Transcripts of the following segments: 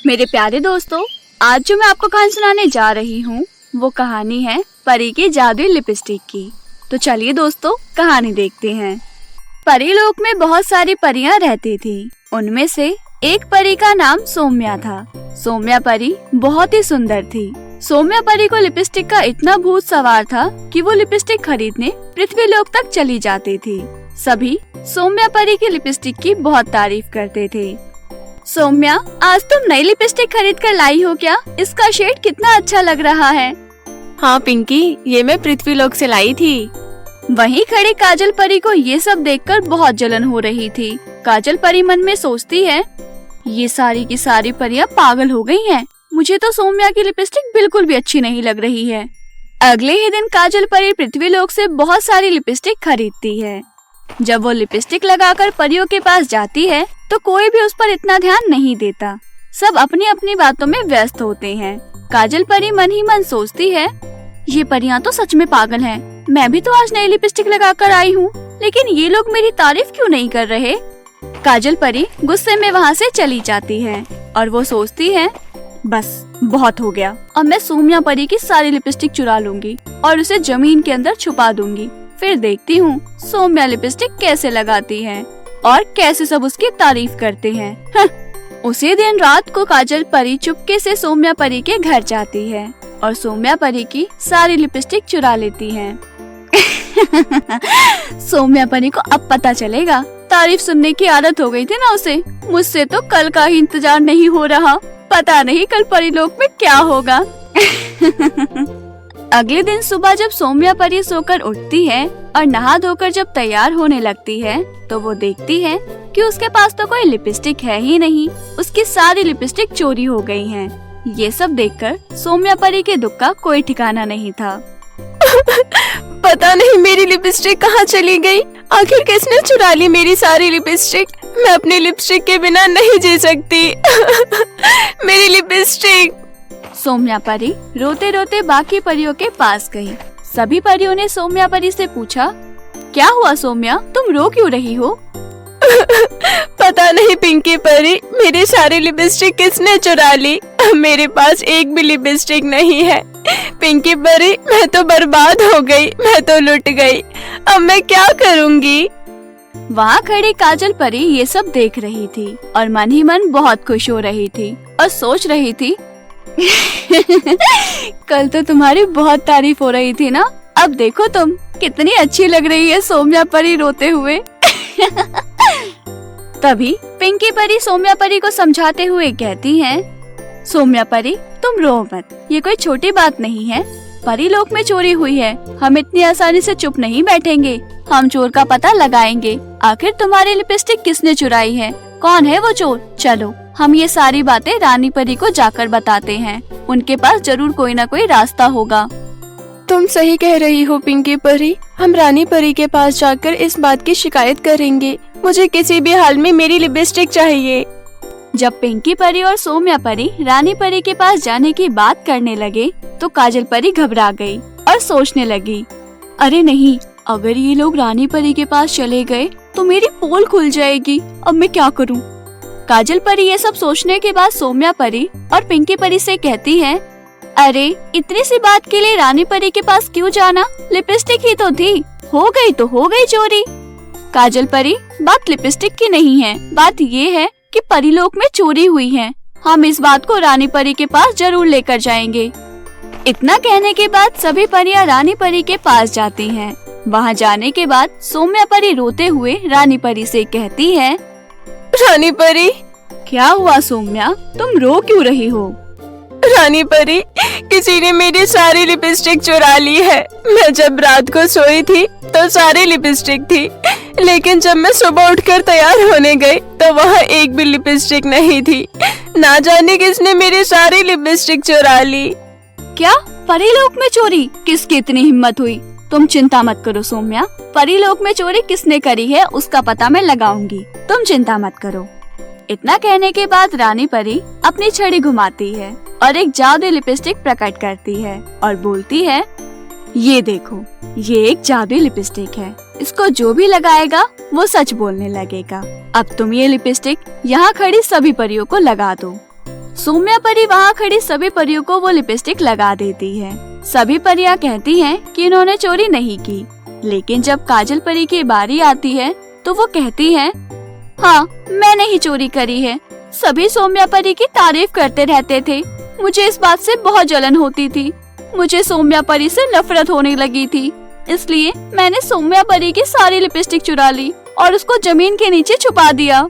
मेरे प्यारे दोस्तों, आज जो मैं आपको कहानी सुनाने जा रही हूँ वो कहानी है परी की जादुई लिपस्टिक की। तो चलिए दोस्तों, कहानी देखते हैं। परी लोक में बहुत सारी परियां रहती थी। उनमें से एक परी का नाम सौम्या था। सौम्या परी बहुत ही सुंदर थी। सौम्या परी को लिपस्टिक का इतना भूत सवार था कि वो लिपस्टिक खरीदने पृथ्वी लोक तक चली जाती थी। सभी सौम्या परी की लिपस्टिक की बहुत तारीफ करते थे। सौम्या, आज तुम नई लिपस्टिक खरीद कर लाई हो क्या? इसका शेड कितना अच्छा लग रहा है। हाँ पिंकी, ये मैं पृथ्वी लोक से लाई थी। वहीं खड़ी काजल परी को ये सब देखकर बहुत जलन हो रही थी। काजल परी मन में सोचती है, ये सारी की सारी परियां पागल हो गई हैं। मुझे तो सौम्या की लिपस्टिक बिल्कुल भी अच्छी नहीं लग रही है। अगले ही दिन काजल परी पृथ्वी लोक से बहुत सारी लिपस्टिक खरीदती है। जब वो लिपस्टिक लगाकर परियों के पास जाती है तो कोई भी उस पर इतना ध्यान नहीं देता। सब अपनी अपनी बातों में व्यस्त होते हैं। काजल परी मन ही मन सोचती है, ये परियां तो सच में पागल हैं। मैं भी तो आज नई लिपस्टिक लगाकर आई हूँ, लेकिन ये लोग मेरी तारीफ क्यों नहीं कर रहे। काजल परी गुस्से में वहाँ से चली जाती है और वो सोचती है, बस बहुत हो गया। अब मैं सौम्या परी की सारी लिपस्टिक चुरा लूंगी और उसे जमीन के अंदर छुपा दूंगी। फिर देखती हूँ सौम्या लिपस्टिक कैसे लगाती है और कैसे सब उसकी तारीफ करते हैं। उसी दिन रात को काजल परी चुपके से सौम्या परी के घर जाती है और सौम्या परी की सारी लिपस्टिक चुरा लेती है। सौम्या परी को अब पता चलेगा। तारीफ सुनने की आदत हो गई थी ना उसे। मुझसे तो कल का ही इंतजार नहीं हो रहा। पता नहीं कल परीलोक में क्या होगा। अगले दिन सुबह जब सौम्या परी सोकर उठती है और नहा धोकर जब तैयार होने लगती है तो वो देखती है कि उसके पास तो कोई लिपस्टिक है ही नहीं। उसकी सारी लिपस्टिक चोरी हो गई हैं। ये सब देखकर सौम्या परी के दुख का कोई ठिकाना नहीं था। पता नहीं मेरी लिपस्टिक कहाँ चली गई। आखिर किसने चुरा ली मेरी सारी लिपस्टिक। मैं अपनी लिपस्टिक के बिना नहीं जी सकती। मेरी लिपस्टिक। सौम्या परी रोते रोते बाकी परियों के पास गई। सभी परियों ने सौम्या परी से पूछा, क्या हुआ सौम्या, तुम रो क्यों रही हो? पता नहीं पिंकी परी, मेरी सारी लिपस्टिक किसने चुरा ली। मेरे पास एक भी लिपस्टिक नहीं है। पिंकी परी, मैं तो बर्बाद हो गई, मैं तो लुट गई। अब मैं क्या करूँगी? वहाँ खड़ी काजल परी ये सब देख रही थी और मन ही मन बहुत खुश हो रही थी और सोच रही थी, कल तो तुम्हारी बहुत तारीफ हो रही थी ना। अब देखो तुम कितनी अच्छी लग रही है सौम्या परी रोते हुए। तभी पिंकी परी सौम्या परी को समझाते हुए कहती है, सौम्या परी तुम रो मत, ये कोई छोटी बात नहीं है। परी लोक में चोरी हुई है, हम इतनी आसानी से चुप नहीं बैठेंगे। हम चोर का पता लगाएंगे। आखिर तुम्हारी लिपस्टिक किसने चुराई है, कौन है वो चोर। चलो हम ये सारी बातें रानी परी को जाकर बताते हैं। उनके पास जरूर कोई ना कोई रास्ता होगा। तुम सही कह रही हो पिंकी परी, हम रानी परी के पास जाकर इस बात की शिकायत करेंगे। मुझे किसी भी हाल में मेरी लिपस्टिक चाहिए। जब पिंकी परी और सौम्या परी रानी परी के पास जाने की बात करने लगे तो काजल परी घबरा गई और सोचने लगी, अरे नहीं, अगर ये लोग रानी परी के पास चले गए तो मेरी पोल खुल जाएगी। अब मैं क्या करूं? काजल परी ये सब सोचने के बाद सौम्या परी और पिंकी परी से कहती है, अरे इतनी सी बात के लिए रानी परी के पास क्यों जाना, लिपस्टिक ही तो थी, हो गई तो हो गई चोरी। काजल परी, बात लिपस्टिक की नहीं है, बात ये है कि परीलोक में चोरी हुई है। हम इस बात को रानी परी के पास जरूर लेकर जाएंगे। इतना कहने के बाद सभी परियां रानी परी के पास जाती हैं। वहाँ जाने के बाद सौम्या परी रोते हुए रानी परी से कहती है, रानी परी। क्या हुआ सौम्या, तुम रो क्यों रही हो? रानी परी, किसी ने मेरी सारी लिपस्टिक चुरा ली है। मैं जब रात को सोई थी तो सारी लिपस्टिक थी, लेकिन जब मैं सुबह उठकर तैयार होने गई तो वहाँ एक भी लिपस्टिक नहीं थी। ना जाने किसने मेरी सारी लिपस्टिक चुरा ली। क्या परीलोक में चोरी? किसकी इतनी हिम्मत हुई? तुम चिंता मत करो सौम्या, परीलोक में चोरी किसने करी है उसका पता मैं लगाऊंगी, तुम चिंता मत करो। इतना कहने के बाद रानी परी अपनी छड़ी घुमाती है और एक जादुई लिपस्टिक प्रकट करती है और बोलती है, ये देखो, ये एक जादुई लिपस्टिक है। इसको जो भी लगाएगा वो सच बोलने लगेगा। अब तुम ये लिपस्टिक यहाँ खड़ी सभी परियों को लगा दो। सौम्या परी वहाँ खड़ी सभी परियों को वो लिपस्टिक लगा देती है। सभी परियां कहती हैं कि इन्होंने चोरी नहीं की, लेकिन जब काजल परी की बारी आती है तो वो कहती है, हाँ मैंने ही चोरी करी है। सभी सौम्या परी की तारीफ करते रहते थे, मुझे इस बात से बहुत जलन होती थी। मुझे सौम्या परी से नफरत होने लगी थी, इसलिए मैंने सौम्या परी की सारी लिपस्टिक चुरा ली और उसको जमीन के नीचे छुपा दिया।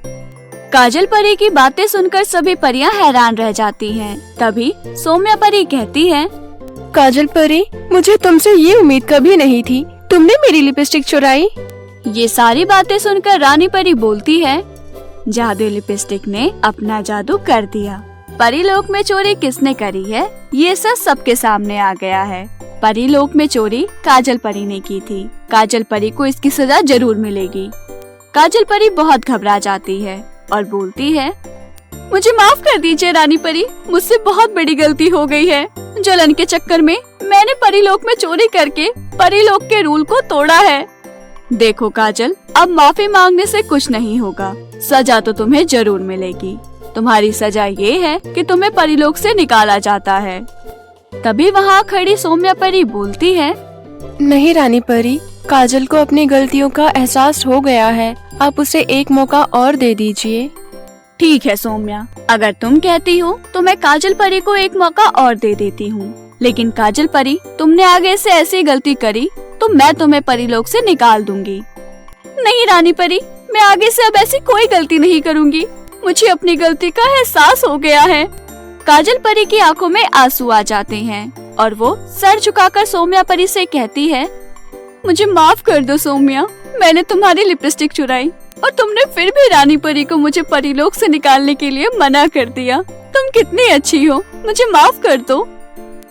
काजल परी की बातें सुनकर सभी परियां हैरान रह जाती हैं। तभी सौम्या परी कहती है, काजल परी, मुझे तुमसे ये उम्मीद कभी नहीं थी, तुमने मेरी लिपस्टिक चुराई। ये सारी बातें सुनकर रानी परी बोलती है, जादू लिपस्टिक ने अपना जादू कर दिया। परीलोक में चोरी किसने करी है, ये सब सबके सामने आ गया है। परीलोक में चोरी काजल परी ने की थी। काजल परी को इसकी सजा जरूर मिलेगी। काजल परी बहुत घबरा जाती है और बोलती है, मुझे माफ कर दीजिए रानी परी, मुझसे बहुत बड़ी गलती हो गई है। जलन के चक्कर में मैंने परीलोक में चोरी करके परीलोक के रूल को तोड़ा है। देखो काजल, अब माफी मांगने से कुछ नहीं होगा, सजा तो तुम्हें जरूर मिलेगी। तुम्हारी सजा ये है कि तुम्हें परीलोक से निकाला जाता है। तभी वहाँ खड़ी सौम्या परी बोलती है, नहीं रानी परी, काजल को अपनी गलतियों का एहसास हो गया है, आप उसे एक मौका और दे दीजिए। ठीक है सौम्या, अगर तुम कहती हो तो मैं काजल परी को एक मौका और दे देती हूँ, लेकिन काजल परी, तुमने आगे से ऐसी गलती करी तो मैं तुम्हें परीलोक से निकाल दूंगी। नहीं रानी परी, मैं आगे से अब ऐसी कोई गलती नहीं करूँगी, मुझे अपनी गलती का एहसास हो गया है। काजल परी की आंखों में आंसू आ जाते हैं और वो सर झुकाकर सौम्या परी से कहती है, मुझे माफ कर दो सौम्या, मैंने तुम्हारी लिपस्टिक चुराई और तुमने फिर भी रानी परी को मुझे परीलोक से निकालने के लिए मना कर दिया। तुम कितनी अच्छी हो, मुझे माफ कर दो।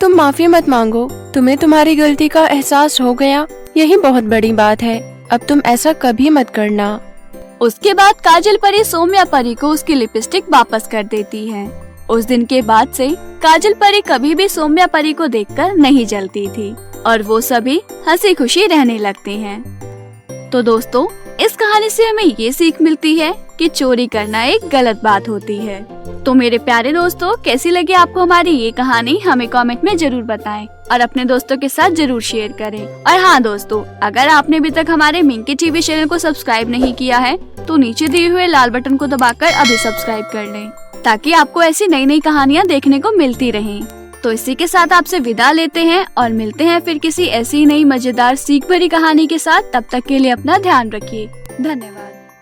तुम माफी मत मांगो, तुम्हें तुम्हारी गलती का एहसास हो गया, यही बहुत बड़ी बात है। अब तुम ऐसा कभी मत करना। उसके बाद काजल परी सौम्या परी को उसकी लिपस्टिक वापस कर देती है। उस दिन के बाद से काजल परी कभी भी सौम्या परी को देखकर नहीं जलती थी और वो सभी हंसी खुशी रहने लगते हैं। तो दोस्तों, इस कहानी से हमें ये सीख मिलती है कि चोरी करना एक गलत बात होती है। तो मेरे प्यारे दोस्तों, कैसी लगी आपको हमारी ये कहानी, हमें कमेंट में जरूर बताएं और अपने दोस्तों के साथ जरूर शेयर करें। और हाँ दोस्तों, अगर आपने अभी तक हमारे मिंकी टीवी चैनल को सब्सक्राइब नहीं किया है तो नीचे दिए हुए लाल बटन को दबाकर अभी सब्सक्राइब कर लें, ताकि आपको ऐसी नई नई कहानियाँ देखने को मिलती रहें। तो इसी के साथ आपसे विदा लेते हैं और मिलते हैं फिर किसी ऐसी नई मजेदार सीख भरी कहानी के साथ। तब तक के लिए अपना ध्यान रखिए। धन्यवाद।